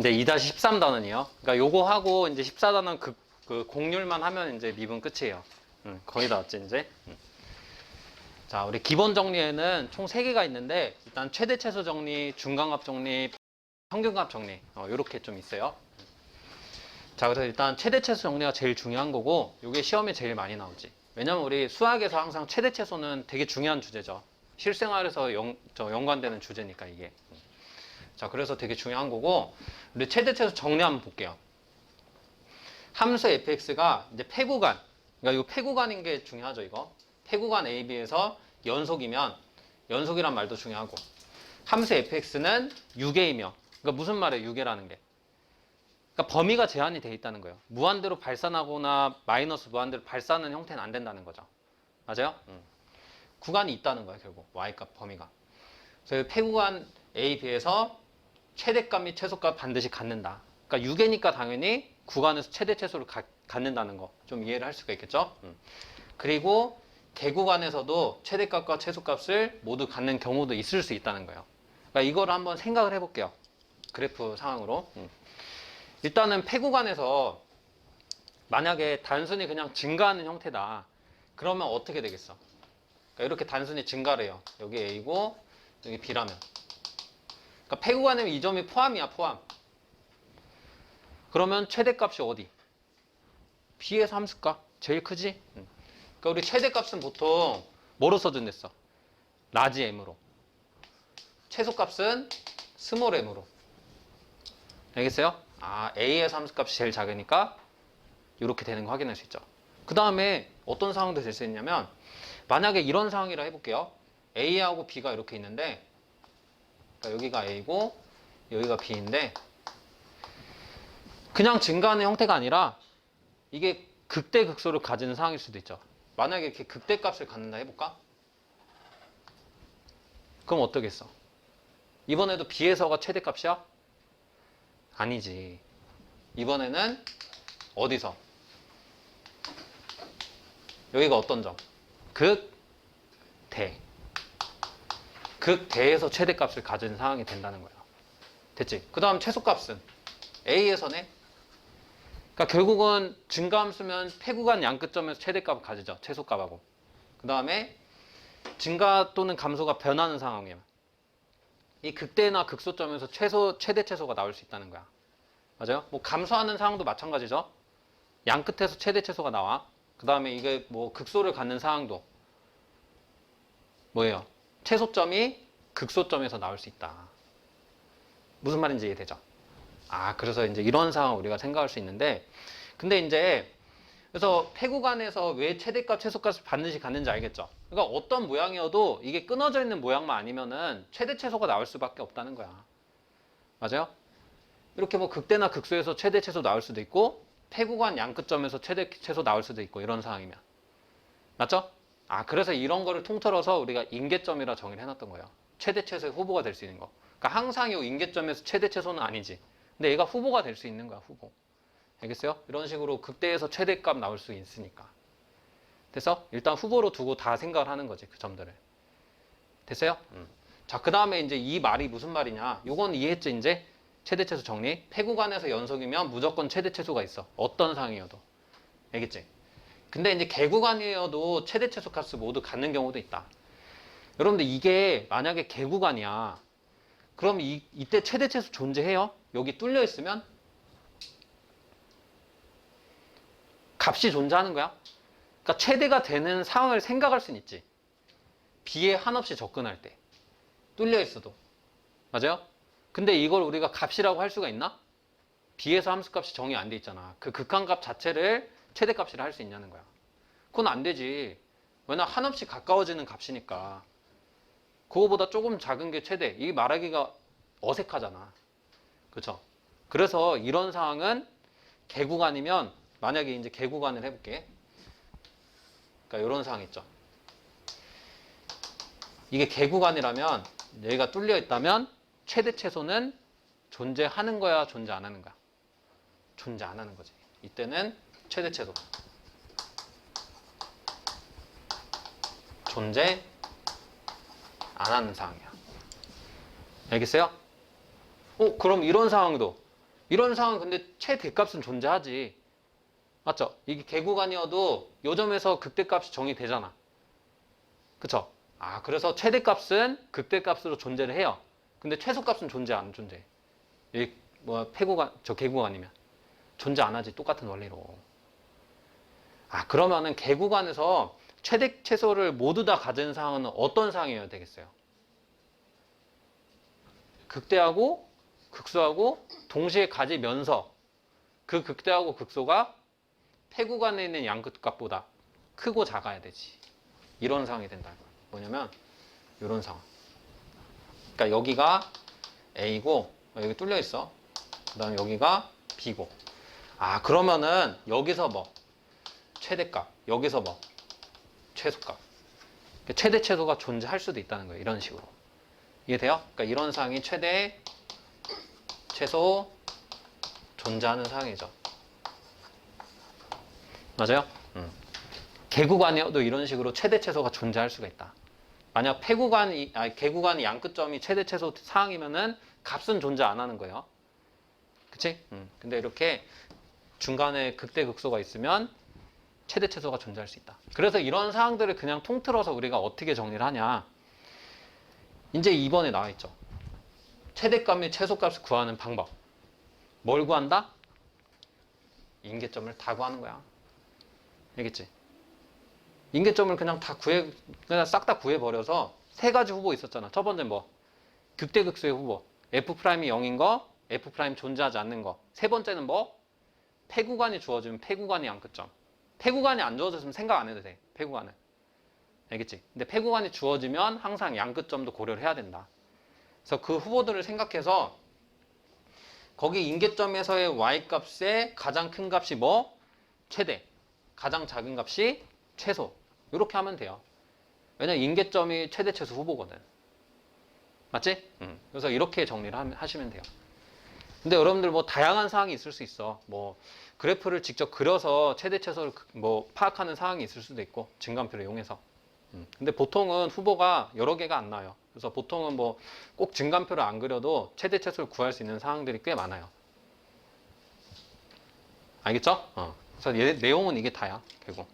이제 2-13 단원이요. 그러니까 요거 하고 이제 14단원 그 공률만 하면 이제 미분 끝이에요. 거의 다 왔지 이제. 자, 우리 기본 정리에는 총 3개가 있는데 일단 최대 최소 정리, 중간값 정리, 평균값 정리 요렇게 좀 있어요. 자, 그래서 일단 최대 최소 정리가 제일 중요한 거고 요게 시험에 제일 많이 나오지. 왜냐면 우리 수학에서 항상 최대 최소는 되게 중요한 주제죠. 실생활에서 연관되는 주제니까 이게. 자, 그래서 되게 중요한 거고 우리 최대 최소 정리 한번 볼게요. 함수 fx가 이제 폐구간, 그러니까 이거 폐구간인 게 중요하죠, 이거. 폐구간 AB에서 연속이면 연속이란 말도 중요하고 함수 fx는 유계이며, 그러니까 무슨 말이에요, 유계라는 게. 그러니까 범위가 제한이 돼 있다는 거예요. 무한대로 발산하거나 마이너스 무한대로 발산하는 형태는 안 된다는 거죠. 맞아요? 구간이 있다는 거예요, 결국. y값 범위가. 그래서 폐구간 A, B에서 최대값 및 최소값 반드시 갖는다. 그러니까 유계니까 당연히 구간에서 최대 최소를 갖는다는 거 좀 이해를 할 수가 있겠죠. 그리고 개구간에서도 최대값과 최소값을 모두 갖는 경우도 있을 수 있다는 거예요. 그러니까 이걸 한번 생각을 해볼게요. 그래프 상황으로. 일단은 폐구간에서 만약에 단순히 그냥 증가하는 형태다. 그러면 어떻게 되겠어? 그러니까 이렇게 단순히 증가를 해요. 여기 A고 여기 B라면. 그러니까 폐구간이면 이 점이 포함이야, 포함. 그러면 최대값이 어디? B에서 함수값 제일 크지? 그러니까 우리 최대값은 보통 뭐로 써준댔어? 라지 M으로. 최소값은 스몰 M으로. 알겠어요? 아, A에서 함수값이 제일 작으니까 이렇게 되는 거 확인할 수 있죠. 그 다음에 어떤 상황도 될 수 있냐면 만약에 이런 상황이라 해볼게요. A하고 B가 이렇게 있는데 그러니까 여기가 A고 여기가 B인데 그냥 증가하는 형태가 아니라 이게 극대극소를 가지는 상황일 수도 있죠. 만약에 이렇게 극대값을 갖는다 해볼까? 그럼 어떻겠어? 이번에도 B에서가 최대값이야? 아니지. 이번에는 어디서? 여기가 어떤 점? 극대. 극대에서 최대값을 가진 상황이 된다는 거야. 됐지? 그 다음 최소값은 A에서네? 그러니까 결국은 증가함수면 폐구간 양끝점에서 최대값을 가지죠. 최소값하고. 그 다음에 증가 또는 감소가 변하는 상황이에요. 이 극대나 극소점에서 최대 최소가 나올 수 있다는 거야. 맞아요? 뭐 감소하는 상황도 마찬가지죠. 양 끝에서 최대 최소가 나와. 그 다음에 이게 뭐 극소를 갖는 상황도 뭐예요? 최소점이 극소점에서 나올 수 있다. 무슨 말인지 이해되죠? 아, 그래서 이제 이런 상황 우리가 생각할 수 있는데, 근데 이제 그래서 폐구간에서 왜 최대값, 최소값을 반드시 갖는지 알겠죠? 그러니까 어떤 모양이어도 이게 끊어져 있는 모양만 아니면은 최대, 최소가 나올 수밖에 없다는 거야. 맞아요? 이렇게 뭐 극대나 극소에서 최대, 최소 나올 수도 있고, 폐구간 양끝점에서 최대, 최소 나올 수도 있고, 이런 상황이면. 맞죠? 아, 그래서 이런 거를 통틀어서 우리가 임계점이라 정의를 해놨던 거예요. 최대, 최소의 후보가 될 수 있는 거. 그러니까 항상 이 임계점에서 최대, 최소는 아니지. 근데 얘가 후보가 될 수 있는 거야, 후보. 알겠어요? 이런 식으로 극대에서 최대값 나올 수 있으니까. 됐어? 일단 후보로 두고 다 생각을 하는 거지, 그 점들을. 됐어요? 자, 그 다음에 이제 이 말이 무슨 말이냐. 요건 이해했지, 이제? 최대, 최소 정리. 폐구간에서 연속이면 무조건 최대, 최소가 있어. 어떤 상황이어도. 알겠지? 근데 이제 개구간이어도 최대, 최소 값을 모두 갖는 경우도 있다. 여러분들 이게 만약에 개구간이야. 그럼 이때 최대, 최소 존재해요? 여기 뚫려 있으면? 값이 존재하는 거야? 그러니까 최대가 되는 상황을 생각할 수는 있지. B에 한없이 접근할 때. 뚫려 있어도. 맞아요? 근데 이걸 우리가 값이라고 할 수가 있나? B에서 함수값이 정의 안 돼 있잖아. 그 극한값 자체를 최대값이라 할 수 있냐는 거야. 그건 안 되지. 왜냐면 한없이 가까워지는 값이니까. 그거보다 조금 작은 게 최대. 이게 말하기가 어색하잖아. 그렇죠? 그래서 이런 상황은 개구간이면 만약에 이제 개구간을 해볼게. 그러니까 이런 상황 있죠. 이게 개구간이라면 여기가 뚫려 있다면 최대 최소는 존재하는 거야, 존재 안 하는 거야? 존재 안 하는 거지. 이때는 최대 최소 존재 안 하는 상황이야. 알겠어요? 그럼 이런 상황도 이런 상황은 근데 최대값은 존재하지. 맞죠? 이게 개구간이어도 요 점에서 극대값이 정의되잖아. 그쵸? 아, 그래서 최대값은 극대값으로 존재를 해요. 근데 최소값은 존재 안 존재. 이 뭐 폐구간, 저 개구간이면 존재 안 하지. 똑같은 원리로. 아, 그러면은 개구간에서 최대 최소를 모두 다 가진 상황은 어떤 상황이어야 되겠어요? 극대하고 극소하고 동시에 가지면서 그 극대하고 극소가 폐구간에 있는 양극값보다 크고 작아야 되지. 이런 상황이 된다. 뭐냐면 이런 상황. 그러니까 여기가 A고 여기 뚫려 있어. 그다음에 여기가 B고. 아, 그러면은 여기서 뭐 최대값, 여기서 뭐 최소값. 최대 최소가 존재할 수도 있다는 거예요. 이런 식으로. 이해돼요? 그러니까 이런 상황이 최대 최소 존재하는 상황이죠. 맞아요? 개구간이어도 이런 식으로 최대 최소가 존재할 수가 있다. 만약 개구간이 양끝점이 최대 최소 상황이면은 값은 존재 안 하는 거예요. 그치? 근데 이렇게 중간에 극대 극소가 있으면 최대 최소가 존재할 수 있다. 그래서 이런 상황들을 그냥 통틀어서 우리가 어떻게 정리를 하냐. 이제 2번에 나와 있죠. 최대값 및 최소값을 구하는 방법. 뭘 구한다? 인계점을 다 구하는 거야. 알겠지? 인계점을 그냥 싹 다 구해버려서 세 가지 후보 있었잖아. 첫 번째 뭐? 극대극소의 후보. F'이 0인 거, F' 존재하지 않는 거. 세 번째는 뭐? 폐구간이 주어지면 폐구간이 양끝점. 폐구간이 안 주어졌으면 생각 안 해도 돼. 폐구간은. 알겠지? 근데 폐구간이 주어지면 항상 양끝점도 고려를 해야 된다. 그래서 그 후보들을 생각해서 거기 인계점에서의 y값의 가장 큰 값이 뭐? 최대. 가장 작은 값이 최소. 이렇게 하면 돼요. 왜냐면 인계점이 최대 최소 후보거든. 맞지? 그래서 이렇게 정리를 하시면 돼요. 근데 여러분들 뭐 다양한 상황이 있을 수 있어. 뭐 그래프를 직접 그려서 최대 최소를 뭐 파악하는 상황이 있을 수도 있고 증간표를 이용해서. 근데 보통은 후보가 여러 개가 안 나와요. 그래서 보통은 뭐 꼭 증간표를 안 그려도 최대 최소를 구할 수 있는 상황들이 꽤 많아요. 알겠죠? 그래서 내용은 이게 다야, 결국.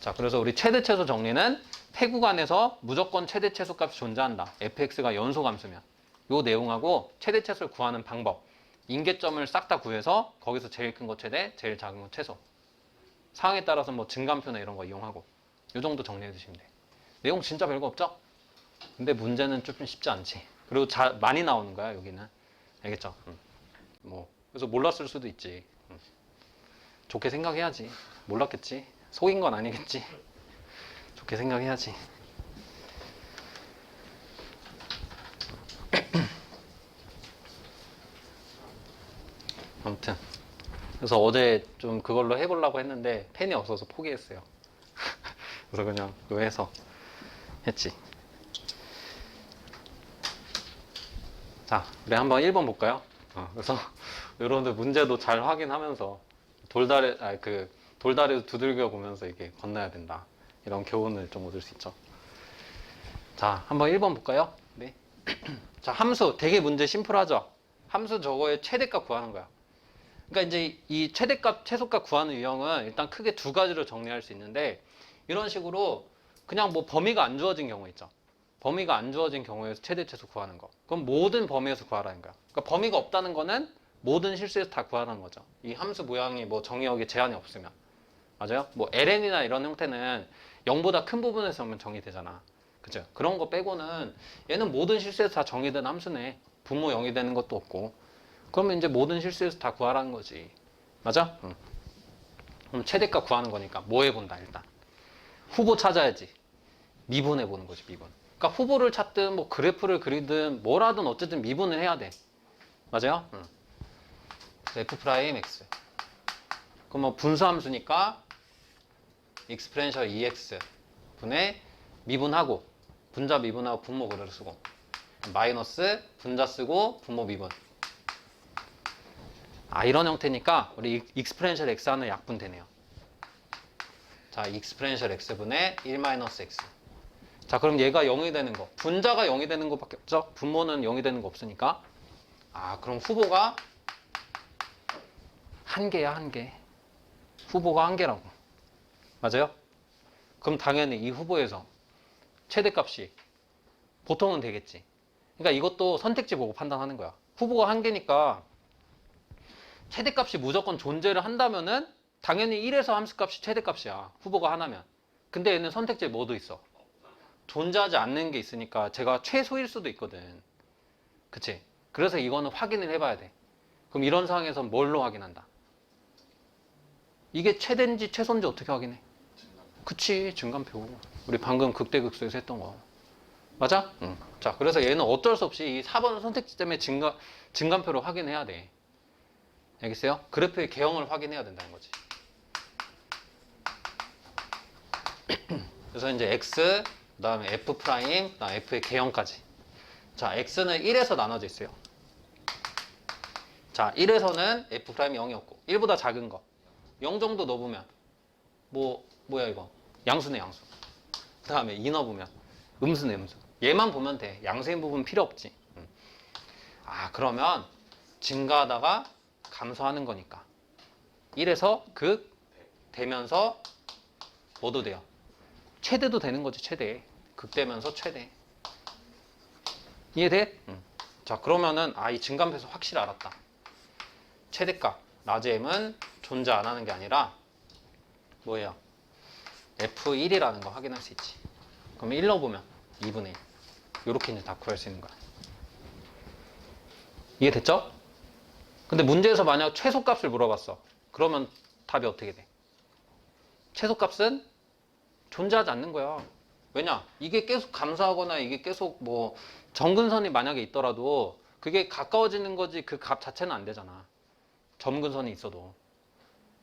자, 그래서 우리 최대 최소 정리는 폐구간에서 무조건 최대 최소 값이 존재한다. fx가 연소함수면. 요 내용하고 최대 최소를 구하는 방법. 인계점을 싹 다 구해서 거기서 제일 큰 거 최대, 제일 작은 거 최소. 상황에 따라서 뭐 증간표나 이런 거 이용하고. 요 정도 정리해 주시면 돼. 내용 진짜 별거 없죠? 근데 문제는 좀 쉽지 않지. 그리고 많이 나오는 거야, 여기는. 알겠죠? 뭐 그래서 몰랐을 수도 있지. 좋게 생각해야지. 몰랐겠지. 속인 건 아니겠지. 좋게 생각해야지. 아무튼 그래서 어제 좀 그걸로 해보려고 했는데 펜이 없어서 포기했어요. 그래서 그냥 그거 해서 했지. 자, 우리 한번 1번 볼까요? 그래서 여러분들 문제도 잘 확인하면서 돌다리도 두들겨 보면서 이게 건너야 된다. 이런 교훈을 좀 얻을 수 있죠. 자, 한번 1번 볼까요? 네. 자, 함수 되게 문제 심플하죠? 함수 저거의 최대값 구하는 거야. 그러니까 이제 이 최대값, 최소값 구하는 유형은 일단 크게 두 가지로 정리할 수 있는데 이런 식으로 그냥 뭐 범위가 안 주어진 경우 있죠. 범위가 안 주어진 경우에서 최대 최소 구하는 거. 그럼 모든 범위에서 구하라는 거야. 그러니까 범위가 없다는 거는 모든 실수에서 다 구하라는 거죠. 이 함수 모양이 뭐 정의역에 제한이 없으면. 맞아요? 뭐 ln이나 이런 형태는 0보다 큰 부분에서만 정의되잖아. 그죠? 그런 거 빼고는 얘는 모든 실수에서 다 정의된 함수네. 분모 0이 되는 것도 없고. 그러면 이제 모든 실수에서 다 구하라는 거지. 맞아? 응. 그럼 최대값 구하는 거니까 뭐 해본다 일단. 후보 찾아야지. 미분해 보는 거지, 미분. 그러니까 후보를 찾든 뭐 그래프를 그리든 뭘 하든 어쨌든 미분을 해야 돼. 맞아요? 응. F'X. 그럼 뭐 분수함수니까 익스포넨셜 EX 분의 미분하고 분자 미분하고 분모 그대로 쓰고 마이너스 분자 쓰고 분모 미분. 이런 형태니까 우리 익스포넨셜 X 하는 약분 되네요. 자, 익스포넨셜 X분의 1 마이너스 X. 자, 그럼 얘가 0이 되는 거. 분자가 0이 되는 것밖에 없죠? 분모는 0이 되는 거 없으니까. 아, 그럼 후보가 한 개야, 한 개. 후보가 한 개라고. 맞아요? 그럼 당연히 이 후보에서 최대값이 보통은 되겠지. 그러니까 이것도 선택지 보고 판단하는 거야. 후보가 한 개니까 최대값이 무조건 존재를 한다면은 당연히 1에서 함수값이 최대값이야. 후보가 하나면. 근데 얘는 선택지에 뭐도 있어? 존재하지 않는 게 있으니까 제가 최소일 수도 있거든. 그치? 그래서 이거는 확인을 해봐야 돼. 그럼 이런 상황에서 뭘로 확인한다? 이게 최대인지 최소인지 어떻게 확인해? 그치, 증감표. 우리 방금 극대극소에서 했던 거. 맞아? 응. 자, 그래서 얘는 어쩔 수 없이 이 4번 선택지 때문에 증감표를 확인해야 돼. 알겠어요? 그래프의 개형을 확인해야 된다는 거지. 그래서 이제 x, 그 다음에 f 프라임, 그 다음에 f의 개형까지. 자, x는 1에서 나눠져 있어요. 자, 1에서는 f 프라임이 0이었고 1보다 작은 거 0 정도 넣어보면 뭐야 이거? 양수네, 양수. 그 다음에 2 넣어보면 음수네, 음수. 얘만 보면 돼. 양수인 부분 필요 없지. 아, 그러면 증가하다가 감소하는 거니까 1에서 극 되면서 뭐도 돼요? 최대도 되는 거지. 최대. 극되면서 최대. 이해돼? 자, 그러면은 이 증감표에서 확실히 알았다. 최대값 라지 M은 존재 안 하는 게 아니라 뭐예요? F1이라는 거 확인할 수 있지. 그러면 1 넣어보면 2분의 1. 이렇게 이제 다 구할 수 있는 거야. 이해됐죠? 근데 문제에서 만약 최소값을 물어봤어. 그러면 답이 어떻게 돼? 최소값은 존재하지 않는 거야. 왜냐? 이게 계속 감소하거나 이게 계속 뭐 점근선이 만약에 있더라도 그게 가까워지는 거지 그 값 자체는 안 되잖아. 점근선이 있어도.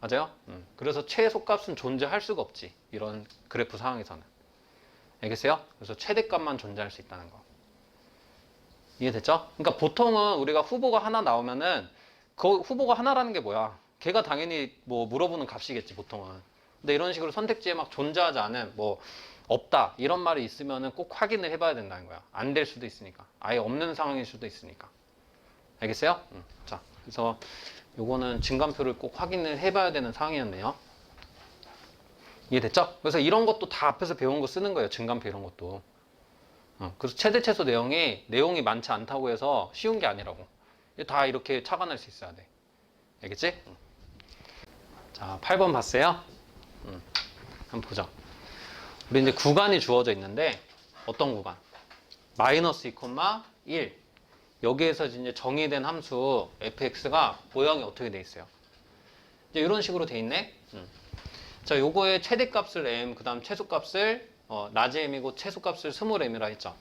맞아요? 그래서 최소값은 존재할 수가 없지. 이런 그래프 상황에서는. 알겠어요? 그래서 최대값만 존재할 수 있다는 거. 이해됐죠? 그러니까 보통은 우리가 후보가 하나 나오면은 그 후보가 하나라는 게 뭐야? 걔가 당연히 뭐 물어보는 값이겠지, 보통은. 근데 이런 식으로 선택지에 막 존재하지 않은 뭐 없다 이런 말이 있으면은 꼭 확인을 해봐야 된다는 거야. 안 될 수도 있으니까. 아예 없는 상황일 수도 있으니까. 알겠어요? 자, 그래서 요거는 증감표를 꼭 확인을 해봐야 되는 상황이었네요. 이해됐죠? 그래서 이런 것도 다 앞에서 배운 거 쓰는 거예요. 증감표 이런 것도. 그래서 최대 최소 내용이 많지 않다고 해서 쉬운 게 아니라고. 다 이렇게 착안할 수 있어야 돼. 알겠지? 자, 8번 봤어요? 한번 보자. 우리 이제 구간이 주어져 있는데 어떤 구간? 마이너스 2,1 여기에서 이제 정의된 함수 fx가 모양이 어떻게 돼 있어요? 이제 이런 식으로 돼 있네. 자, 요거의 최대값을 m, 그 다음 최소값을 라지 m이고 최소값을 스몰 m이라 했죠.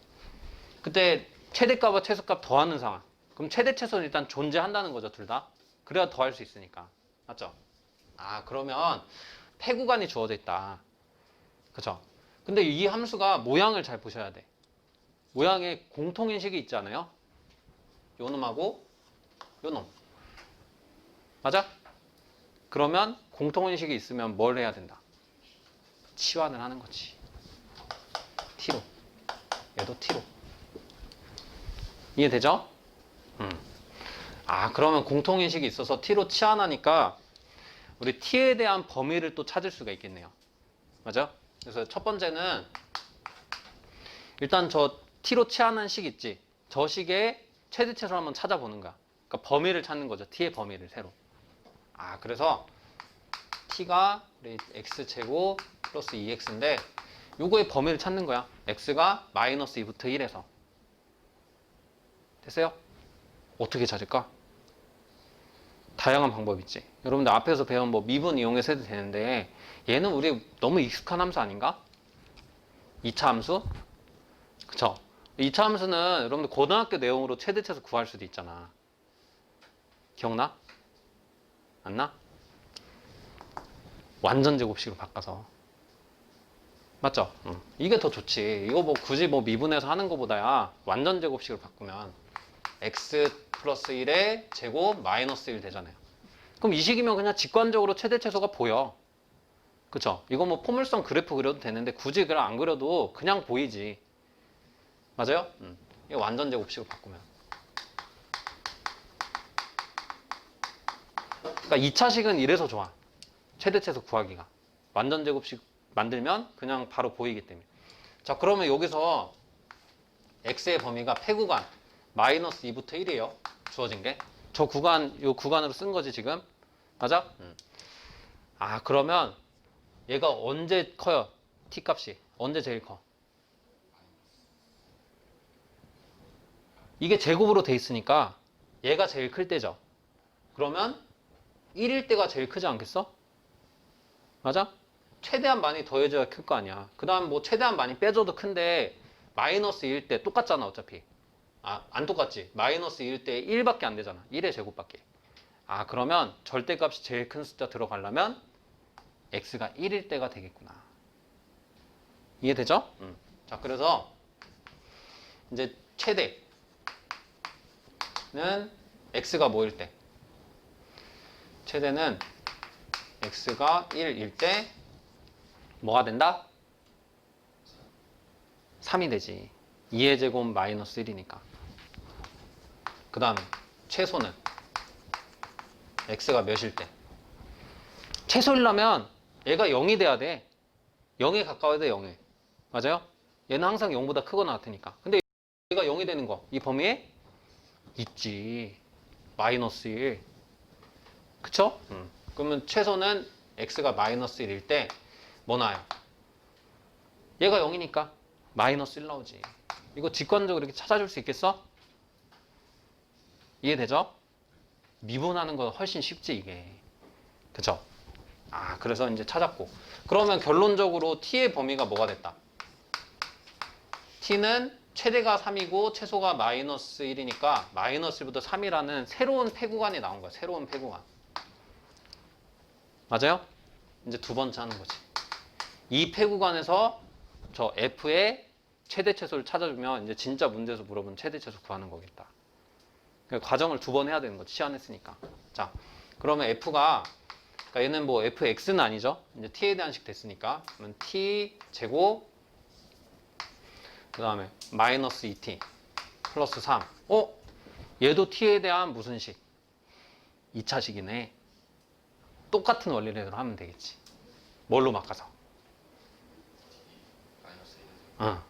그때 최대값과 최소값 더하는 상황. 그럼 최대 최소는 일단 존재한다는 거죠, 둘 다. 그래야 더할 수 있으니까. 맞죠? 아, 그러면 폐구간이 주어져 있다. 그쵸? 근데 이 함수가 모양을 잘 보셔야 돼. 모양에 공통인식이 있지 않아요? 요 놈하고 요 놈. 맞아? 그러면 공통인식이 있으면 뭘 해야 된다? 치환을 하는 거지. t로. 얘도 t로. 이해되죠? 아, 그러면 공통인식이 있어서 t로 치환하니까 우리 t에 대한 범위를 또 찾을 수가 있겠네요. 맞아? 그래서 첫 번째는 일단 저 t로 치환한 식 있지? 저 식의 최대 최소를 한번 찾아보는 거야. 그러니까 범위를 찾는 거죠. t의 범위를 새로. 아, 그래서 t가 우리 x제곱 플러스 2x인데 요거의 범위를 찾는 거야. x가 마이너스 2부터 1에서. 됐어요? 어떻게 찾을까? 다양한 방법이 있지. 여러분들 앞에서 배운 뭐 미분 이용해서 해도 되는데 얘는 우리 너무 익숙한 함수 아닌가? 2차 함수? 그쵸? 2차 함수는 여러분들 고등학교 내용으로 최대 최소 구할 수도 있잖아. 기억나? 안 나? 완전 제곱식으로 바꿔서. 맞죠? 이게 더 좋지. 이거 뭐 굳이 뭐 미분해서 하는 것보다야 완전 제곱식으로 바꾸면 x 플러스 1의 제곱 마이너스 1 되잖아요. 그럼 이 식이면 그냥 직관적으로 최대 최소가 보여. 그쵸? 이거 뭐 포물선 그래프 그려도 되는데 굳이 그냥 안 그려도 그냥 보이지. 맞아요? 이거 완전 제곱식으로 바꾸면. 그러니까 2차식은 이래서 좋아. 최대 최소 구하기가. 완전 제곱식 만들면 그냥 바로 보이기 때문에. 자, 그러면 여기서 x의 범위가 폐구간 마이너스 2부터 1이에요. 주어진 게. 저 구간, 요 구간으로 쓴 거지, 지금. 맞아? 아, 그러면 얘가 언제 커요? t 값이. 언제 제일 커? 이게 제곱으로 돼 있으니까 얘가 제일 클 때죠. 그러면 1일 때가 제일 크지 않겠어? 맞아? 최대한 많이 더해줘야 클 거 아니야. 그 다음 뭐 최대한 많이 빼줘도 큰데 마이너스 1일 때 똑같잖아, 어차피. 아, 안 똑같지? 마이너스 1일 때 1밖에 안 되잖아. 1의 제곱밖에. 아, 그러면 절대값이 제일 큰 숫자 들어가려면 x가 1일 때가 되겠구나. 이해되죠? 자, 그래서 이제 최대는 x가 뭐일 때? 최대는 x가 1일 때 뭐가 된다? 3이 되지. 2의 제곱 마이너스 1이니까. 그 다음에 최소는 x가 몇일 때? 최소이려면 얘가 0이 돼야 돼. 0에 가까워야 돼, 0에. 맞아요? 얘는 항상 0보다 크거나 같으니까. 근데 얘가 0이 되는 거, 이 범위에 있지. 마이너스 1. 그쵸? 그러면 최소는 x가 마이너스 1일 때 뭐 나와요? 얘가 0이니까 마이너스 1 나오지. 이거 직관적으로 이렇게 찾아줄 수 있겠어? 이해되죠? 미분하는 거 훨씬 쉽지, 이게. 그쵸? 아, 그래서 이제 찾았고. 그러면 결론적으로 t의 범위가 뭐가 됐다? t는 최대가 3이고 최소가 마이너스 1이니까 마이너스 1부터 3이라는 새로운 폐구간이 나온 거야. 새로운 폐구간. 맞아요? 이제 두 번째 하는 거지. 이 폐구간에서 저 f의 최대 최소를 찾아주면 이제 진짜 문제에서 물어본 최대 최소 구하는 거겠다. 그러니까 과정을 두 번 해야 되는 거지. 시안했으니까. 자, 그러면 f가 그러니까 얘는 뭐 fx는 아니죠. 이제 t에 대한 식 됐으니까. 그러면 t 제곱 그 다음에 마이너스 2t 플러스 3. 얘도 t에 대한 무슨 식? 2차식이네. 똑같은 원리대로 하면 되겠지. 뭘로 바꿔서?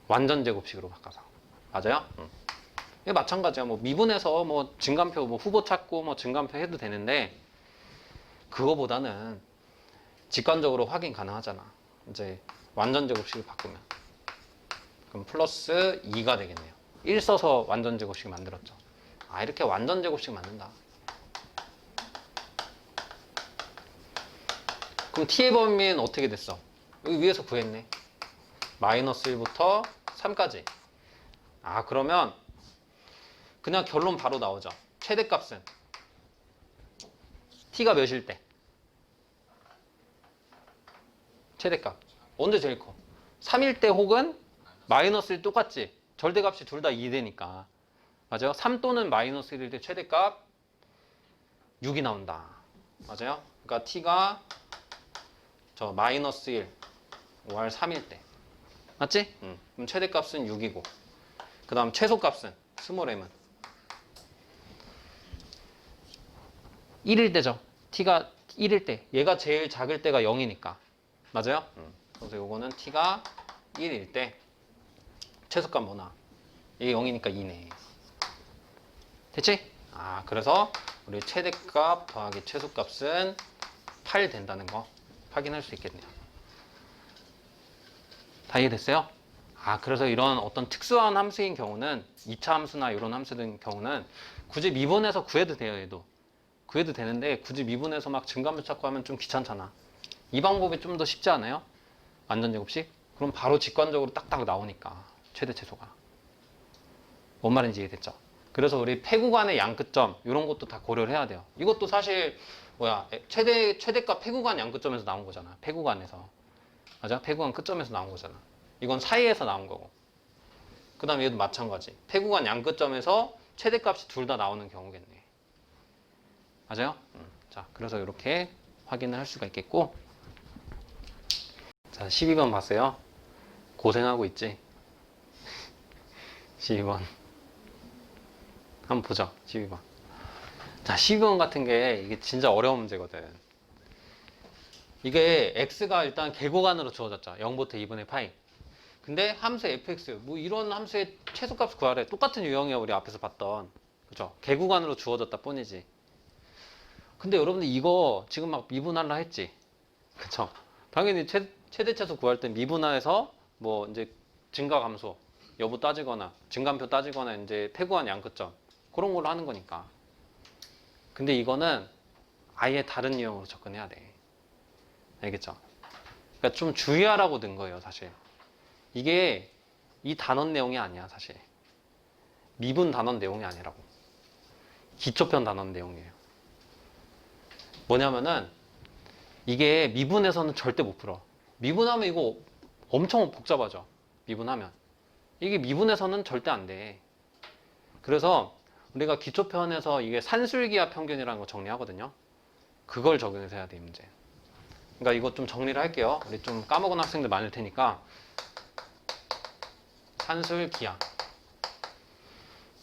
완전 제곱식으로 바꿔서. 맞아요? 이게 마찬가지야. 뭐 미분해서 뭐 증간표 뭐 후보 찾고 뭐 증간표 해도 되는데 그거보다는 직관적으로 확인 가능하잖아. 이제 완전 제곱식을 바꾸면. 그럼 플러스 2가 되겠네요. 1 써서 완전 제곱식 만들었죠. 아, 이렇게 완전 제곱식 만든다. 그럼 t의 범위는 어떻게 됐어? 여기 위에서 구했네. 마이너스 1부터 3까지. 아, 그러면 그냥 결론 바로 나오죠. 최대값은 t가 몇일 때? 최대값. 언제 제일 커? 3일 때 혹은 마이너스 1 똑같지? 절대값이 둘 다 2 되니까. 맞아요? 3 또는 마이너스 1일 때 최대값 6이 나온다. 맞아요? 그러니까 t가 저 마이너스 1, or 3일 때. 맞지? 그럼 최대값은 6이고. 그 다음 최소값은 스몰 m은 1일 때죠. t가 1일 때. 얘가 제일 작을 때가 0이니까. 맞아요? 그래서 요거는 t가 1일 때 최소값 뭐나? 이게 0이니까 2네. 됐지? 아, 그래서 우리 최대값 더하기 최소값은 8 된다는 거 확인할 수 있겠네요. 다 이해됐어요? 아, 그래서 이런 어떤 특수한 함수인 경우는 2차 함수나 이런 함수인 경우는 굳이 미분해서 구해도 돼요. 얘도 구해도 되는데 굳이 미분해서 막 증가함수 찾고 하면 좀 귀찮잖아. 이 방법이 좀 더 쉽지 않아요? 완전 제곱식? 그럼 바로 직관적으로 딱딱 나오니까 최대 최소가. 뭔 말인지 이해됐죠? 그래서 우리 폐구간의 양끝점 이런 것도 다 고려를 해야 돼요. 이것도 사실 뭐야 최대값 폐구간 양끝점에서 나온 거잖아. 폐구간에서. 맞아? 폐구간 끝점에서 나온 거잖아. 이건 사이에서 나온 거고. 그 다음에 얘도 마찬가지. 폐구간 양끝점에서 최대값이 둘 다 나오는 경우겠네. 맞아요? 자, 그래서 이렇게 확인을 할 수가 있겠고. 자, 12번 봤어요. 고생하고 있지? 12번. 한번 보죠. 12번. 자, 12번 같은 게 이게 진짜 어려운 문제거든. 이게 x가 일단 계곡안으로 주어졌죠. 0부터 2분의 파이. 근데 함수 fx, 뭐 이런 함수의 최소값 구하래. 똑같은 유형이야, 우리 앞에서 봤던. 그죠? 계곡안으로 주어졌다 뿐이지. 근데 여러분들 이거 지금 막 미분하려 했지. 그쵸? 당연히 최대 최소 구할 때 미분화해서 뭐 이제 증가 감소 여부 따지거나 증감표 따지거나 이제 태구한 양끝점 그런 걸로 하는 거니까. 근데 이거는 아예 다른 유형으로 접근해야 돼. 알겠죠? 그러니까 좀 주의하라고 든 거예요, 사실. 이게 이 단원 내용이 아니야, 사실. 미분 단원 내용이 아니라고. 기초편 단원 내용이에요. 뭐냐면은 이게 미분에서는 절대 못 풀어. 미분하면 이거 엄청 복잡하죠. 미분하면. 이게 미분에서는 절대 안 돼. 그래서 우리가 기초편에서 이게 산술기하 평균이라는 거 정리하거든요. 그걸 적용해서 해야 돼, 이 문제. 그러니까 이거 좀 정리를 할게요. 우리 좀 까먹은 학생들 많을 테니까. 산술기하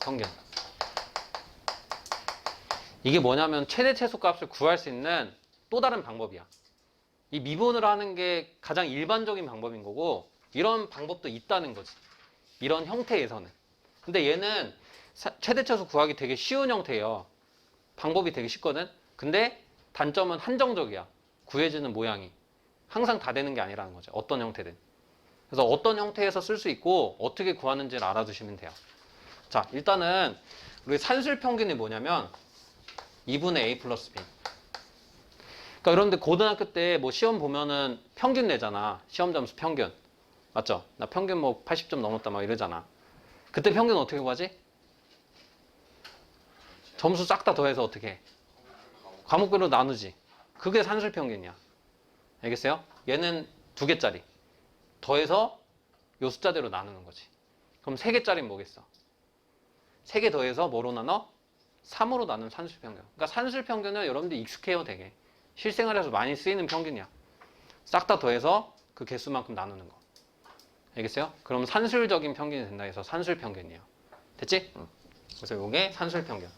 평균. 이게 뭐냐면 최대 최소값을 구할 수 있는 또 다른 방법이야. 이 미분을 하는 게 가장 일반적인 방법인 거고 이런 방법도 있다는 거지. 이런 형태에서는. 근데 얘는 최대 최소 구하기 되게 쉬운 형태예요. 방법이 되게 쉽거든. 근데 단점은 한정적이야. 구해지는 모양이. 항상 다 되는 게 아니라는 거죠. 어떤 형태든. 그래서 어떤 형태에서 쓸 수 있고 어떻게 구하는지를 알아두시면 돼요. 자, 일단은 우리 산술 평균이 뭐냐면 2분의 a 플러스 b. 그러니까 여러분들 고등학교 때 뭐 시험 보면은 평균 내잖아. 시험 점수 평균. 맞죠? 나 평균 뭐 80점 넘었다 막 이러잖아. 그때 평균 어떻게 구하지? 점수 싹 다 더해서 어떻게 해? 과목별로 나누지. 그게 산술 평균이야. 알겠어요? 얘는 2개짜리. 더해서 요 숫자대로 나누는 거지. 그럼 3개짜리는 뭐겠어? 3개 더해서 뭐로 나눠? 3으로 나눈 산술 평균. 그러니까 산술 평균은 여러분들 익숙해요, 되게. 실생활에서 많이 쓰이는 평균이야. 싹 다 더해서 그 개수만큼 나누는 거. 알겠어요? 그럼 산술적인 평균이 된다 해서 산술 평균이에요. 됐지? 그래서 이게 산술 평균.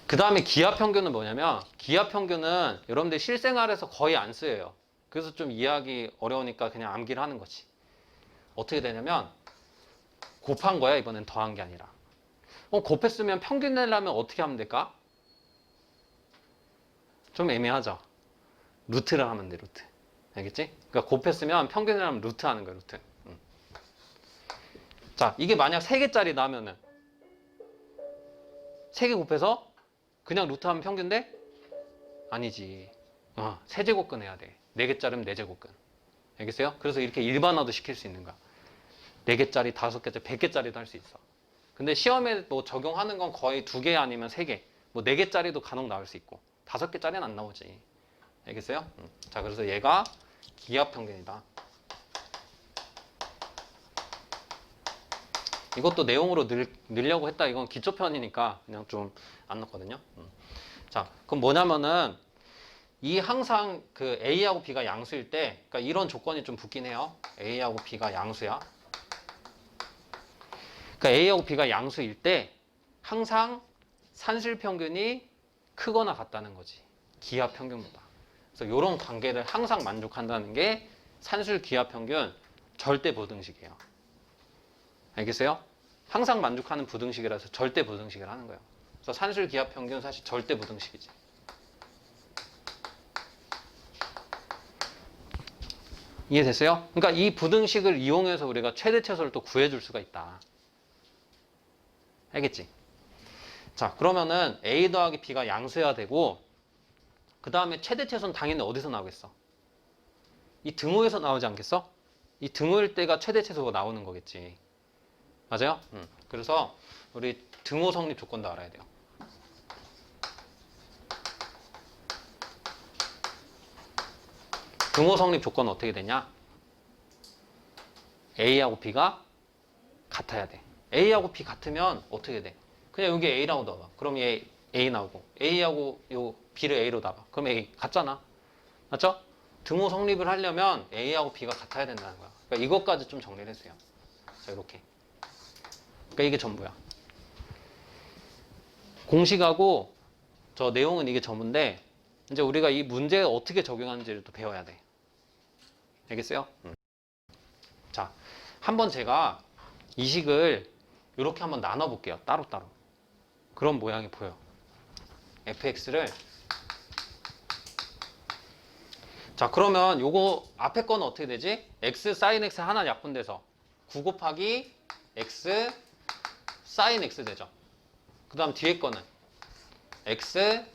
그 다음에 기하 평균은 뭐냐면 기하 평균은 여러분들 실생활에서 거의 안 쓰여요. 그래서 좀 이해하기 어려우니까 그냥 암기를 하는 거지. 어떻게 되냐면 곱한 거야. 이번엔 더한 게 아니라. 곱했으면 평균 내려면 어떻게 하면 될까? 좀 애매하죠? 루트를 하면 돼, 루트. 알겠지? 그러니까 곱했으면 평균 내려면 루트 하는 거야, 루트. 자, 이게 만약 3개짜리 나면은 3개 곱해서 그냥 루트 하면 평균 돼? 아니지. 세제곱근 해야 돼. 4개짜리면 4제곱근. 알겠어요? 그래서 이렇게 일반화도 시킬 수 있는 거야. 4개짜리, 5개짜리, 100개짜리도 할 수 있어. 근데 시험에 뭐 적용하는 건 거의 2개 아니면 3개. 뭐 4개짜리도 간혹 나올 수 있고 5개짜리는 안 나오지. 알겠어요? 자, 그래서 얘가 기하 평균이다. 이것도 내용으로 넣으려고 했다. 이건 기초편이니까 그냥 좀 안 넣거든요. 자, 그럼 뭐냐면은 이 항상 그 A하고 B가 양수일 때, 그러니까 이런 조건이 좀 붙긴 해요. A하고 B가 양수야. 그러니까 A하고 B가 양수일 때 항상 산술 평균이 크거나 같다는 거지. 기하 평균보다. 그래서 이런 관계를 항상 만족한다는 게 산술 기하 평균 절대 부등식이에요. 알겠어요? 항상 만족하는 부등식이라서 절대 부등식을 하는 거예요. 그래서 산술 기하 평균 사실 절대 부등식이지. 이해됐어요? 그러니까 이 부등식을 이용해서 우리가 최대 최소를 또 구해줄 수가 있다. 알겠지? 자, 그러면은 A 더하기 B가 양수여야 되고 그 다음에 최대 최소는 당연히 어디서 나오겠어? 이 등호에서 나오지 않겠어? 이 등호일 때가 최대 최소가 나오는 거겠지. 맞아요? 그래서 우리 등호 성립 조건도 알아야 돼요. 등호 성립 조건은 어떻게 되냐? A하고 B가 같아야 돼. A하고 B 같으면 어떻게 돼? 그냥 여기 A라고 넣어봐. 그럼 얘 A 나오고 A하고 요 B를 A로 놔봐. 그럼 A 같잖아. 맞죠? 등호 성립을 하려면 A하고 B가 같아야 된다는 거야. 그러니까 이것까지 좀 정리를 했어요. 자, 이렇게. 그러니까 이게 전부야. 공식하고 저 내용은 이게 전부인데 이제 우리가 이 문제에 어떻게 적용하는지를 또 배워야 돼. 알겠어요? 자, 한번 제가 이 식을 이렇게 한번 나눠 볼게요. 따로따로. 그런 모양이 보여. fx를 자, 그러면 요거 앞에 거는 어떻게 되지? x sin x 하나 약분돼서 9 곱하기 x sin x 되죠. 그 다음 뒤에 거는 x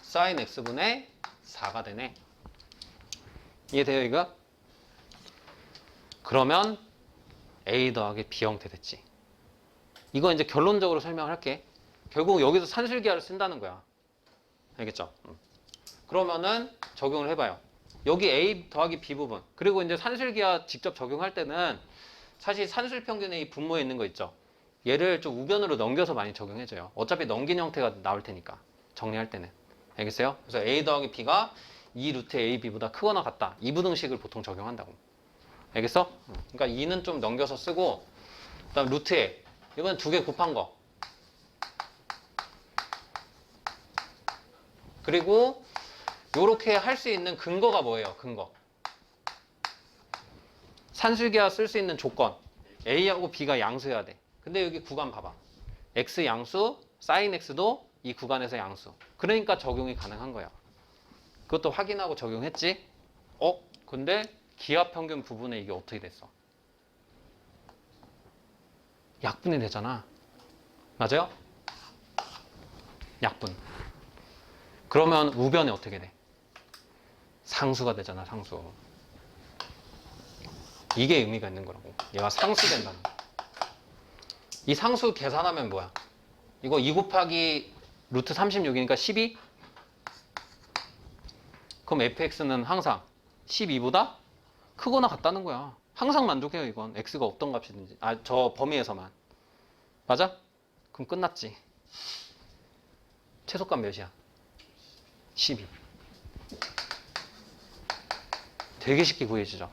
sin x분의 4가 되네. 이해돼요, 이거? 그러면 a 더하기 b 형태 됐지. 이거 이제 결론적으로 설명할게. 결국 여기서 산술기하를 쓴다는 거야. 알겠죠? 그러면은 적용을 해봐요. 여기 a 더하기 b 부분, 그리고 이제 산술기하 직접 적용할 때는 사실 산술평균의 이 분모에 있는 거 있죠. 얘를 좀 우변으로 넘겨서 많이 적용해줘요. 어차피 넘긴 형태가 나올 테니까 정리할 때는. 알겠어요? 그래서 a 더하기 b가 2 루트 a b보다 크거나 같다. 이 부등식을 보통 적용한다고. 알겠어? 그러니까 2는 좀 넘겨서 쓰고, 그 다음 루트 a, 이건 두 개 곱한 거. 그리고 요렇게 할 수 있는 근거가 뭐예요? 근거. 산술기하 쓸 수 있는 조건. a하고 b가 양수여야 돼. 근데 여기 구간 봐봐. x 양수, sin x도 이 구간에서 양수. 그러니까 적용이 가능한 거야. 그것도 확인하고 적용했지? 근데 기하평균 부분에 이게 어떻게 됐어? 약분이 되잖아. 맞아요? 약분. 그러면 우변이 어떻게 돼? 상수가 되잖아, 상수. 이게 의미가 있는 거라고. 얘가 상수된다는 거. 이 상수 계산하면 뭐야? 이거 2 곱하기 루트 36이니까 12? 그럼 fx는 항상 12보다 크거나 같다는 거야. 항상 만족해요, 이건. x가 어떤 값이든지. 저 범위에서만. 맞아? 그럼 끝났지. 최소값 몇이야? 12. 되게 쉽게 구해지죠.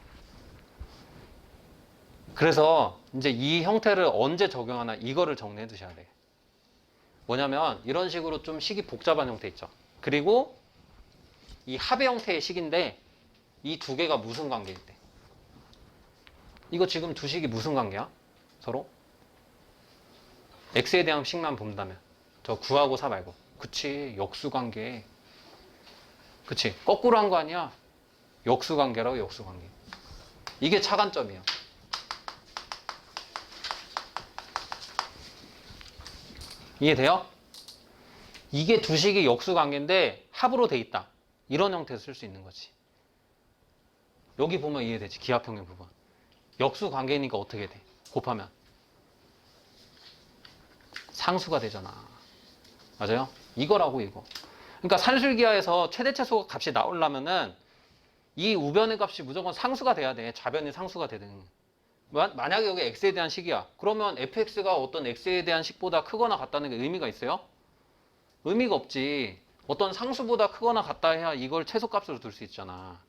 그래서 이제 이 형태를 언제 적용하나 이거를 정리해 두셔야 돼. 뭐냐면 이런 식으로 좀 식이 복잡한 형태 있죠. 그리고 이 합의 형태의 식인데 이 두 개가 무슨 관계일 때? 이거 지금 두 식이 무슨 관계야? 서로? x에 대한 식만 본다면 저 9하고 4 말고. 그치, 역수관계. 그치, 거꾸로 한 거 아니야? 역수관계라고. 역수관계. 이게 차관점이야. 이해돼요? 이게 두 식이 역수관계인데 합으로 돼 있다. 이런 형태에서 쓸 수 있는 거지. 여기 보면 이해되지. 기하평균 부분. 역수관계니까 어떻게 돼? 곱하면 상수가 되잖아. 맞아요? 이거라고, 이거. 그러니까 산술기하에서 최대최소 값이 나오려면은 이 우변의 값이 무조건 상수가 돼야 돼. 좌변이 상수가 되든. 만약에 여기 x에 대한 식이야. 그러면 fx가 어떤 x에 대한 식보다 크거나 같다는 게 의미가 있어요? 의미가 없지. 어떤 상수보다 크거나 같다 해야 이걸 최소값으로 둘 수 있잖아.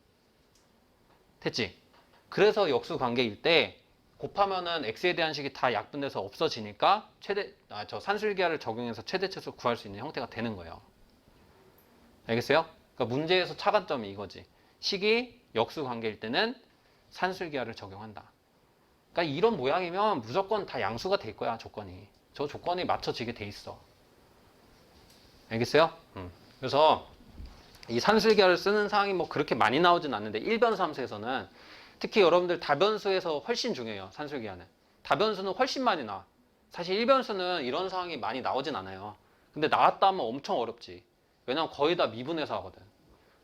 됐지? 그래서 역수관계일 때 곱하면은 x에 대한 식이 다 약분돼서 없어지니까 저 산술기하를 적용해서 최대최소 구할 수 있는 형태가 되는 거예요. 알겠어요? 그러니까 문제에서 차관점이 이거지. 식이 역수관계일 때는 산술기하를 적용한다. 그러니까 이런 모양이면 무조건 다 양수가 될 거야, 조건이. 저 조건이 맞춰지게 돼 있어. 알겠어요? 그래서 이 산술기하를 쓰는 상황이 뭐 그렇게 많이 나오진 않는데 일변수 함수에서는 특히 여러분들 다변수에서 훨씬 중요해요, 산술기하는. 다변수는 훨씬 많이 나와. 사실 일변수는 이런 상황이 많이 나오진 않아요. 근데 나왔다 하면 엄청 어렵지. 왜냐면 거의 다 미분해서 하거든.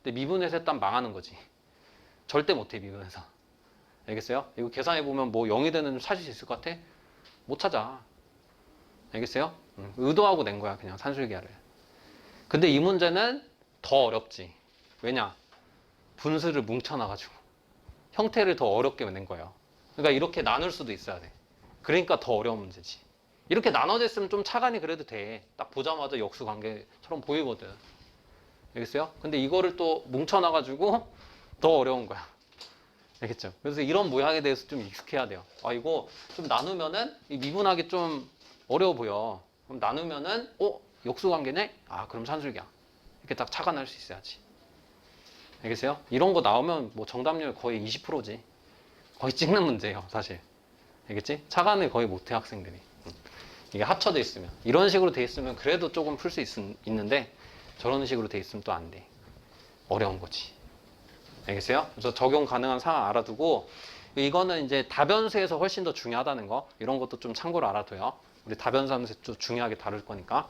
근데 미분해서 했다면 망하는 거지. 절대 못해, 미분해서. 알겠어요? 이거 계산해보면 뭐 0이 되는 줄 찾을 수 있을 것 같아? 못 찾아. 알겠어요? 의도하고 낸 거야, 그냥 산술기하를. 근데 이 문제는 더 어렵지. 왜냐? 분수를 뭉쳐놔가지고 형태를 더 어렵게 낸 거예요. 그러니까 이렇게 나눌 수도 있어야 돼. 그러니까 더 어려운 문제지. 이렇게 나눠져 있으면 좀 차관이 그래도 돼. 딱 보자마자 역수관계처럼 보이거든. 알겠어요? 근데 이거를 또 뭉쳐놔가지고 더 어려운 거야. 알겠죠? 그래서 이런 모양에 대해서 좀 익숙해야 돼요. 이거 좀 나누면은 이 미분하기 좀 어려워 보여. 그럼 나누면은 역수관계네? 아, 그럼 산술기야. 이렇게 딱 착안할 수 있어야지. 알겠어요? 이런 거 나오면 뭐 정답률 거의 20%지. 거의 찍는 문제예요, 사실. 알겠지? 착안을 거의 못해, 학생들이. 이게 합쳐져 있으면. 이런 식으로 돼 있으면 그래도 조금 풀 수 있는데 저런 식으로 돼 있으면 또 안 돼. 어려운 거지. 알겠어요? 그래서 적용 가능한 상황 알아두고, 이거는 이제 다변수에서 훨씬 더 중요하다는 거, 이런 것도 좀 참고로 알아둬요. 우리 다변수 함수 좀 중요하게 다룰 거니까.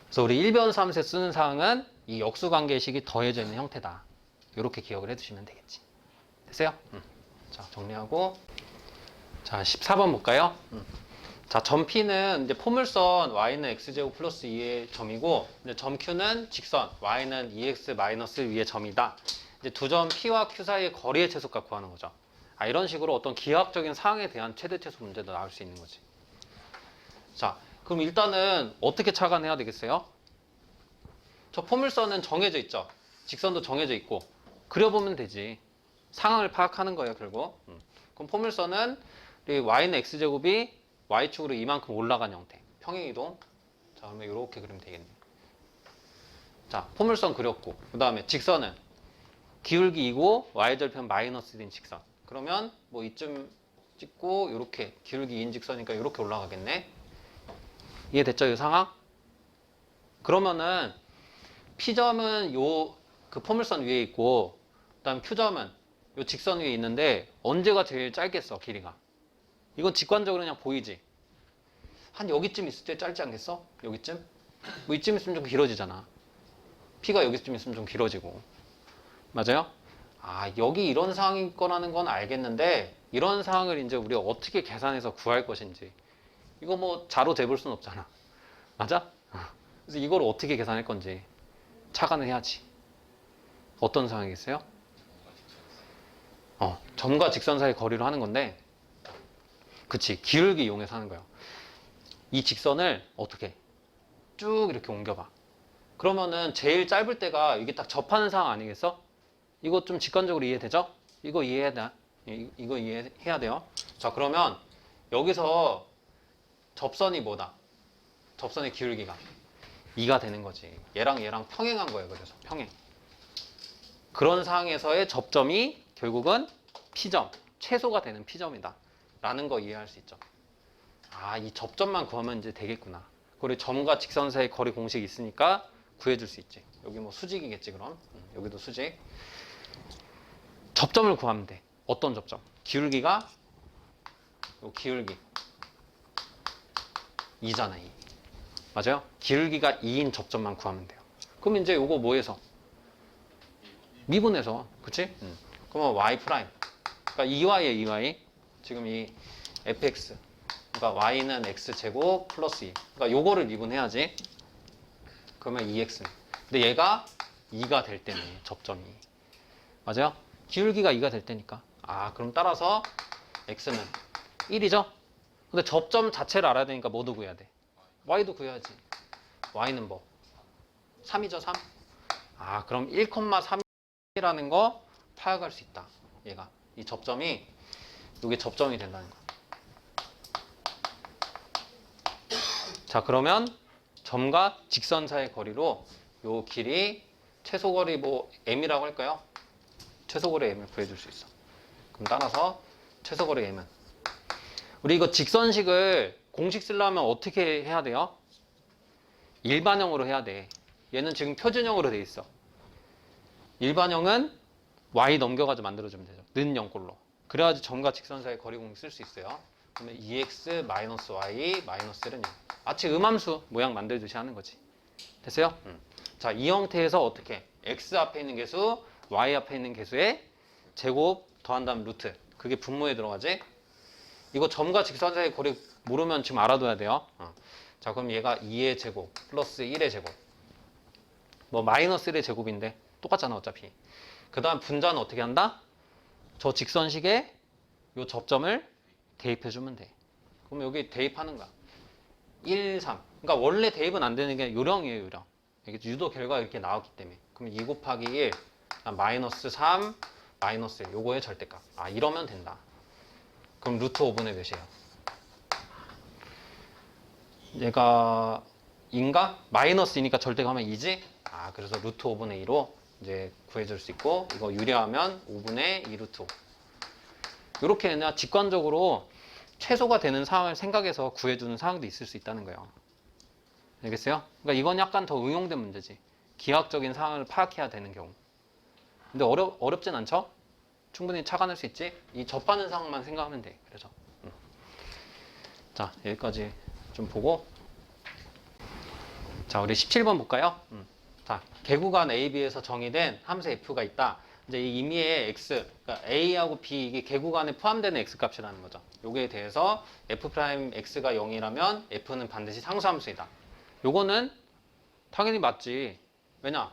그래서 우리 일변수 함수에 쓰는 사항은 이 역수관계식이 더해져 있는 형태다. 이렇게 기억을 해두시면 되겠지. 됐어요? 자, 정리하고. 자, 14번 볼까요? 자, 점 P는 이제 포물선 y는 x제곱 플러스 2의 점이고, 이제 점 Q는 직선 y는 2x 마이너스 위의 점이다. 이제 두 점 P와 Q 사이의 거리의 최소값 구하는 거죠. 아, 이런 식으로 어떤 기하학적인 사항에 대한 최대 최소 문제도 나올 수 있는 거지. 자, 그럼 일단은 어떻게 착안해야 되겠어요? 저 포물선은 정해져 있죠. 직선도 정해져 있고 그려보면 되지. 상황을 파악하는 거예요, 결국. 그럼 포물선은 우리 y는 x제곱이 y축으로 이만큼 올라간 형태. 평행이동. 자, 그러면 이렇게 그리면 되겠네. 자, 포물선 그렸고 그 다음에 직선은 기울기 2고 y절편 마이너스 된 직선. 그러면 뭐 이쯤 찍고 이렇게 기울기 2인 직선이니까 이렇게 올라가겠네. 이해됐죠, 이 상황? 그러면은 P점은 그 포물선 위에 있고, 그 다음 Q점은 요 직선 위에 있는데, 언제가 제일 짧겠어, 길이가? 이건 직관적으로 그냥 보이지? 한 여기쯤 있을 때 짧지 않겠어? 여기쯤? 뭐 이쯤 있으면 좀 길어지잖아. P가 여기쯤 있으면 좀 길어지고. 맞아요? 아, 여기 이런 상황일 거라는 건 알겠는데, 이런 상황을 이제 우리가 어떻게 계산해서 구할 것인지. 이거 뭐 자로 재볼 순 없잖아. 맞아? 그래서 이걸 어떻게 계산할 건지 착안을 해야지. 어떤 상황이겠어요? 점과 직선 사이 거리로 하는 건데, 그치, 기울기 이용해서 하는 거예요. 이 직선을 어떻게 쭉 이렇게 옮겨봐. 그러면은 제일 짧을 때가 이게 딱 접하는 상황 아니겠어? 이거 좀 직관적으로 이해되죠? 이거 이해해야 돼. 이거 이해해야 돼요. 자, 그러면 여기서 접선이 뭐다? 접선의 기울기가 2가 되는 거지. 얘랑 평행한 거예요. 그래서 평행. 그런 상황에서의 접점이 결국은 P점, 최소가 되는 P점이다. 라는 거 이해할 수 있죠. 아, 이 접점만 구하면 이제 되겠구나. 그리고 점과 직선 사이 거리 공식이 있으니까 구해줄 수 있지. 여기 뭐 수직이겠지, 그럼. 여기도 수직. 접점을 구하면 돼. 어떤 접점? 기울기가 요 기울기 2잖아, 2. 맞아요? 기울기가 2인 접점만 구하면 돼요. 그럼 이제 요거 뭐해서? 미분해서. 그치? 그러면 y 프라임. 그러니까 2y에 2y. 지금 이 fx. 그러니까 y는 x제곱 플러스 2. 그러니까 요거를 미분해야지. 그러면 2x. 근데 얘가 2가 될 때네, 접점이. 맞아요? 기울기가 2가 될 때니까. 아, 그럼 따라서 x는 1이죠? 근데 접점 자체를 알아야 되니까 뭐도 구해야 돼? y도 구해야지. y는 뭐? 3이죠, 3? 아, 그럼 1,3이라는 거 파악할 수 있다. 얘가. 이 접점이, 이게 접점이 된다는 거. 자, 그러면 점과 직선 사이의 거리로 요 길이 최소거리 뭐 m이라고 할까요? 최소거리 m을 구해줄 수 있어. 그럼 따라서 최소거리 m은 우리 이거 직선식을 공식 쓰려면 어떻게 해야 돼요? 일반형으로 해야 돼. 얘는 지금 표준형으로 돼 있어. 일반형은 y 넘겨가지고 만들어주면 되죠. 는 0꼴로. 그래야지 점과 직선 사이 거리 공식 쓸 수 있어요. 그러면 2x 마이너스 y 마이너스 1은 0. 마치 음함수 모양 만들듯이 하는 거지. 됐어요? 자, 이 형태에서 어떻게? x 앞에 있는 개수, y 앞에 있는 개수의 제곱 더한 다음 루트. 그게 분모에 들어가지? 이거 점과 직선 사이 거리 모르면 지금 알아둬야 돼요. 자, 그럼 얘가 2의 제곱 플러스 1의 제곱. 뭐 마이너스 1의 제곱인데 똑같잖아, 어차피. 그 다음 분자는 어떻게 한다? 저 직선식에 요 접점을 대입해주면 돼. 그럼 여기 대입하는 거야. 1, 3. 그러니까 원래 대입은 안 되는 게 요령이에요, 요령. 이게 유도 결과가 이렇게 나왔기 때문에. 그럼 2 곱하기 1, 마이너스 3, 마이너스 1. 요거의 절대값. 아, 이러면 된다. 그럼 루트 5분의 몇이에요? 얘가 인가? 마이너스 2니까 절대가면 2지? 아, 그래서 루트 5분의 2로 이제 구해줄 수 있고, 이거 유리하면 5분의 2 루트 5. 이렇게 그냥 직관적으로 최소가 되는 상황을 생각해서 구해주는 상황도 있을 수 있다는 거예요. 알겠어요? 그러니까 이건 약간 더 응용된 문제지. 기하학적인 상황을 파악해야 되는 경우. 근데 어렵진 않죠? 충분히 착안할 수 있지? 이 접하는 상황만 생각하면 돼. 그래서. 자, 여기까지 좀 보고. 자, 우리 17번 볼까요? 자, 개구간 AB에서 정의된 함수 F가 있다. 이제 이 임의의 X, 그러니까 A하고 B 이게 개구간에 포함되는 X 값이라는 거죠. 요거에 대해서 F'X가 0이라면 F는 반드시 상수함수이다. 요거는 당연히 맞지. 왜냐?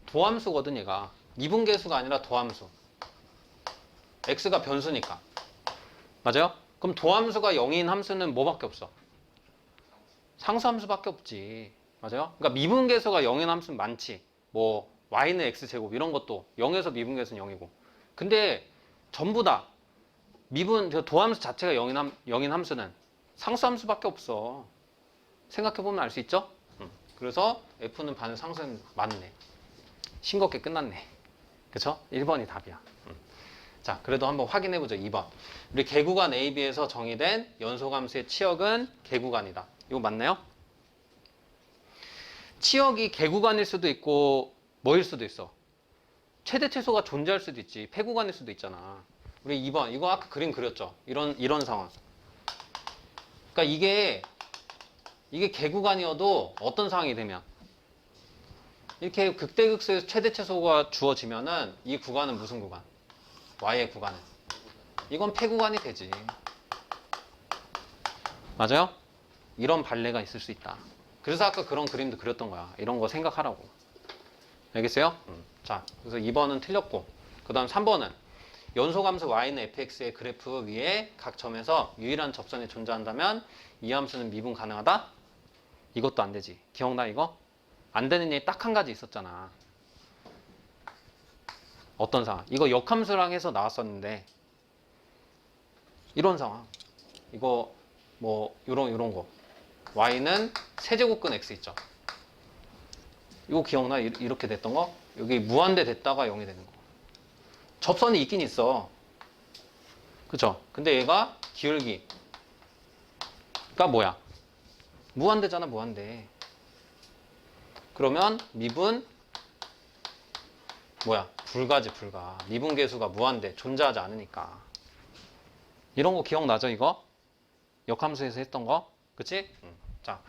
도함수거든, 얘가. 미분계수가 아니라 도함수. X가 변수니까. 맞아요? 그럼 도함수가 0인 함수는 뭐밖에 없어? 상수함수밖에 없지. 맞아요? 그러니까 미분계수가 0인 함수는 많지. 뭐 y는 x제곱 이런 것도 0에서 미분계수는 0이고. 근데 전부 다 도함수 자체가 0인 함수는 상수함수밖에 없어. 생각해보면 알 수 있죠? 그래서 F는 반은 상수는 맞네. 싱겁게 끝났네. 그쵸? 1번이 답이야. 자, 그래도 한번 확인해보죠. 2번. 우리 개구간 AB에서 정의된 연소함수의 치역은 개구간이다. 이거 맞나요? 치역이 개구간일 수도 있고 뭐일 수도 있어. 최대 최소가 존재할 수도 있지. 폐구간일 수도 있잖아. 우리 2번. 이거 아까 그림 그렸죠? 이런 상황. 그러니까 이게 개구간이어도 어떤 상황이 되면 이렇게 극대극소에서 최대 최소가 주어지면은 이 구간은 무슨 구간? Y의 구간은. 이건 폐구간이 되지. 맞아요? 이런 발레가 있을 수 있다. 그래서 아까 그런 그림도 그렸던 거야. 이런 거 생각하라고. 알겠어요? 자, 그래서 2번은 틀렸고, 그 다음 3번은 연소함수 y는 fx의 그래프 위에 각 점에서 유일한 접선이 존재한다면 이 함수는 미분 가능하다? 이것도 안 되지. 기억나 이거? 안 되는 얘기 딱 한 가지 있었잖아. 어떤 상황? 이거 역함수랑 해서 나왔었는데 이런 상황. 이거 뭐 요런 거. y는 세제곱근 x 있죠. 이거 기억나? 이렇게 됐던 거? 여기 무한대 됐다가 0이 되는 거. 접선이 있긴 있어. 그쵸? 근데 얘가 기울기가 뭐야? 무한대잖아, 무한대. 그러면 미분 뭐야? 불가지, 불가. 미분계수가 무한대, 존재하지 않으니까. 이런 거 기억나죠, 이거? 역함수에서 했던 거? 그치? 자,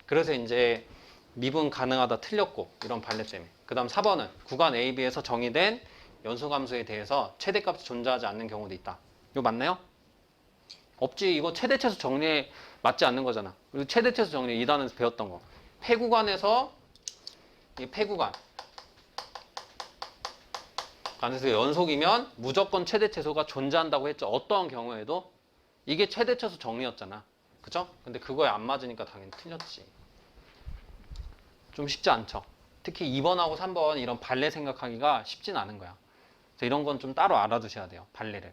그래서 이제 미분 가능하다 틀렸고, 이런 발레 때문에. 그 다음 4번은 구간 AB에서 정의된 연소함수에 대해서 최대값이 존재하지 않는 경우도 있다. 이거 맞나요? 없지. 이거 최대최소 정리에 맞지 않는 거잖아. 그리고 최대최소 정리 2단에서 배웠던 거. 폐구간에서 이 폐구간. 그래서 연속이면 무조건 최대최소가 존재한다고 했죠. 어떠한 경우에도 이게 최대최소 정리였잖아. 그죠? 근데 그거에 안 맞으니까 당연히 틀렸지. 좀 쉽지 않죠. 특히 2번하고 3번 이런 발레 생각하기가 쉽진 않은 거야. 그래서 이런 건 좀 따로 알아두셔야 돼요. 발레를.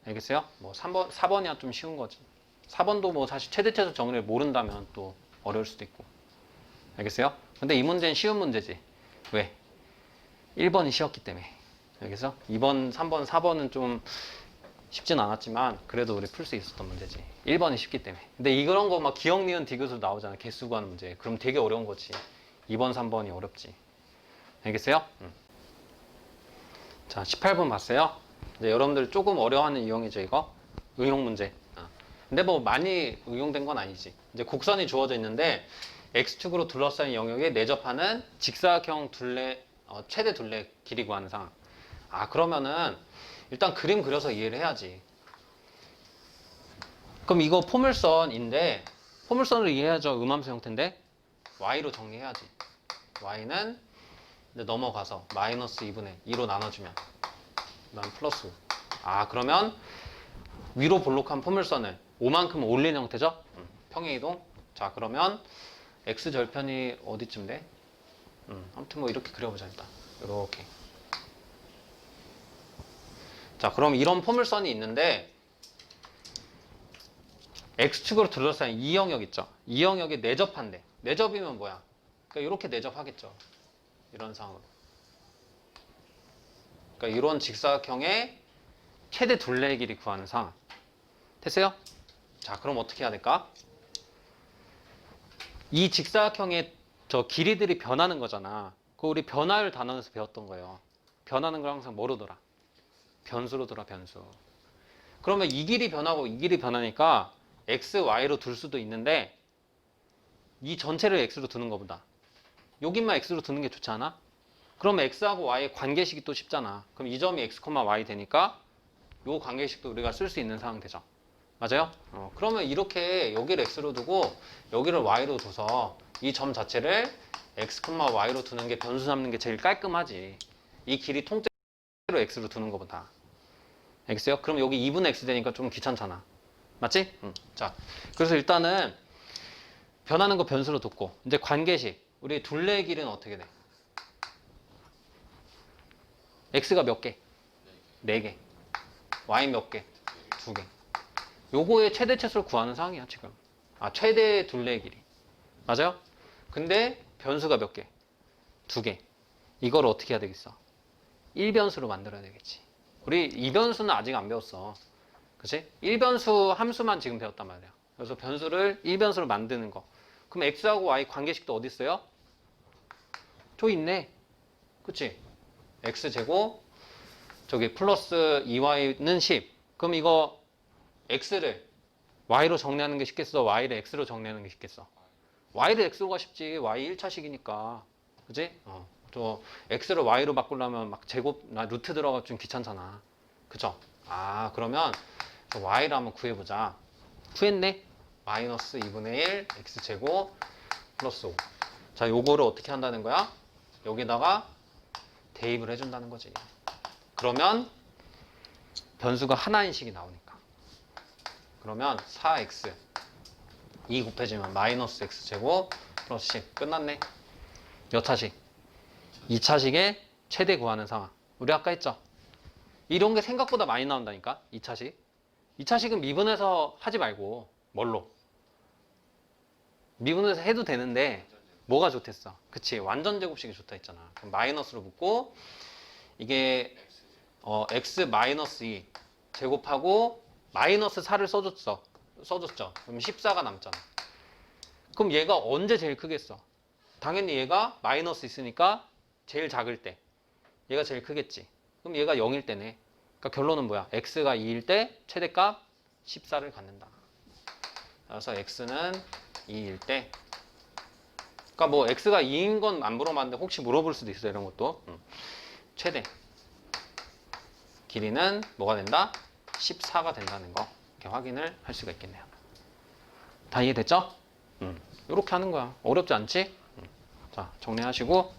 알겠어요? 뭐 3번, 4번이야 좀 쉬운 거지. 4번도 뭐 사실 최대최소 정리를 모른다면 또 어려울 수도 있고. 알겠어요? 근데 이 문제는 쉬운 문제지. 왜? 1번이 쉬웠기 때문에. 알겠어? 2번, 3번, 4번은 좀 쉽진 않았지만 그래도 우리 풀 수 있었던 문제지. 1번이 쉽기 때문에. 근데 이런 거 막 기억, 니은, 디귿으로 나오잖아. 개수 구하는 문제. 그럼 되게 어려운 거지. 2번, 3번이 어렵지. 알겠어요? 자, 18번 봤어요? 이제 여러분들 조금 어려워하는 유형이죠, 이거? 응용 문제. 근데 뭐 많이 응용된 건 아니지. 이제 곡선이 주어져 있는데 X축으로 둘러싸인 영역에 내접하는 직사각형 최대 둘레 길이 구하는 상황. 아, 그러면은 일단 그림 그려서 이해를 해야지. 그럼 이거 포물선인데 포물선으로 이해해야죠. 음함수 형태인데 Y로 정리해야지. Y는 이제 넘어가서 마이너스 2분의 2로 나눠주면 그 다음 플러스 5. 아, 그러면 위로 볼록한 포물선을 5만큼 올린 형태죠? 평행이동. 자, 그러면 X절편이 어디쯤 돼? 아무튼 뭐 이렇게 그려보자 일단. 이렇게. 자, 그럼 이런 포물선이 있는데 X축으로 둘러싸인 이 영역 있죠? 이 영역에 내접한대. 내접이면 뭐야? 그러니까 이렇게 내접하겠죠. 이런 상황으로. 그러니까 이런 직사각형의 최대 둘레의 길이 구하는 상황. 됐어요? 자, 그럼 어떻게 해야 될까? 이 직사각형의 저 길이들이 변하는 거잖아. 그 우리 변화율 단원에서 배웠던 거예요. 변하는 걸 항상 뭐로 돌아? 변수로 돌아, 변수. 그러면 이 길이 변하고 이 길이 변하니까 x, y로 둘 수도 있는데 이 전체를 x로 두는 것보다 여기만 x로 두는 게 좋지 않아? 그러면 x하고 y의 관계식이 또 쉽잖아. 그럼 이 점이 x, y 되니까 요 관계식도 우리가 쓸 수 있는 상황 되죠. 맞아요? 그러면 이렇게 여기를 x로 두고 여기를 y로 둬서 이 점 자체를 x, y로 두는 게 변수 삼는 게 제일 깔끔하지. 이 길이 통째로 x로 두는 것보다. x요? 그럼 여기 2분의 x 되니까 좀 귀찮잖아. 맞지? 자, 그래서 일단은 변하는 거 변수로 뒀고 이제 관계식. 우리 둘레의 길이는 어떻게 돼? x가 몇 개? 4개. y 몇 개? 2개. 요거의 최대 최소를 구하는 상황이야 지금. 최대 둘레의 길이. 맞아요? 근데 변수가 몇 개? 2개. 이걸 어떻게 해야 되겠어? 1변수로 만들어야 되겠지. 우리 2변수는 아직 안 배웠어. 그치? 1변수 함수만 지금 배웠단 말이야. 그래서 변수를 1변수로 만드는 거. 그럼 x하고 y 관계식도 어디 있어요? 저기 있네. 그치? x제곱 저기 플러스 2y는 10. 그럼 이거 x를 y로 정리하는 게 쉽겠어? y를 x로 정리하는 게 쉽겠어? y를 x로가 쉽지. y 1차식이니까. 그치? 저 x를 y로 바꾸려면 막 제곱, 루트 들어가 좀 귀찮잖아. 그쵸? 그러면 y를 한번 구해보자. 구했네? 마이너스 2분의 1 x제곱 플러스 5. 자, 요거를 어떻게 한다는 거야? 여기다가 대입을 해준다는 거지. 그러면 변수가 하나인 식이 나오니까. 그러면 4x 2 곱해지면 마이너스 x제곱 플러스 10. 끝났네. 몇 차식? 2차식의 최대 구하는 상황. 우리 아까 했죠? 이런 게 생각보다 많이 나온다니까. 2차식. 2차식은 미분해서 하지 말고 뭘로? 미분해서 해도 되는데 뭐가 좋댔어? 그치, 완전 제곱식이 좋다 했잖아. 그럼 마이너스로 붙고 이게 x 마이너스 2 제곱하고 마이너스 4를 써줬죠. 그럼 14가 남잖아. 그럼 얘가 언제 제일 크겠어? 당연히 얘가 마이너스 있으니까 제일 작을 때 얘가 제일 크겠지. 그럼 얘가 0일 때네. 그러니까 결론은 뭐야? x가 2일 때 최대값 14를 갖는다. 그래서 x는 2일 때, 그러니까 뭐 x가 2인 건 안 물어봤는데 혹시 물어볼 수도 있어. 이런 것도. 최대 길이는 뭐가 된다? 14가 된다는 거 이렇게 확인을 할 수가 있겠네요. 다 이해됐죠? 이렇게 하는 거야. 어렵지 않지? 자, 정리하시고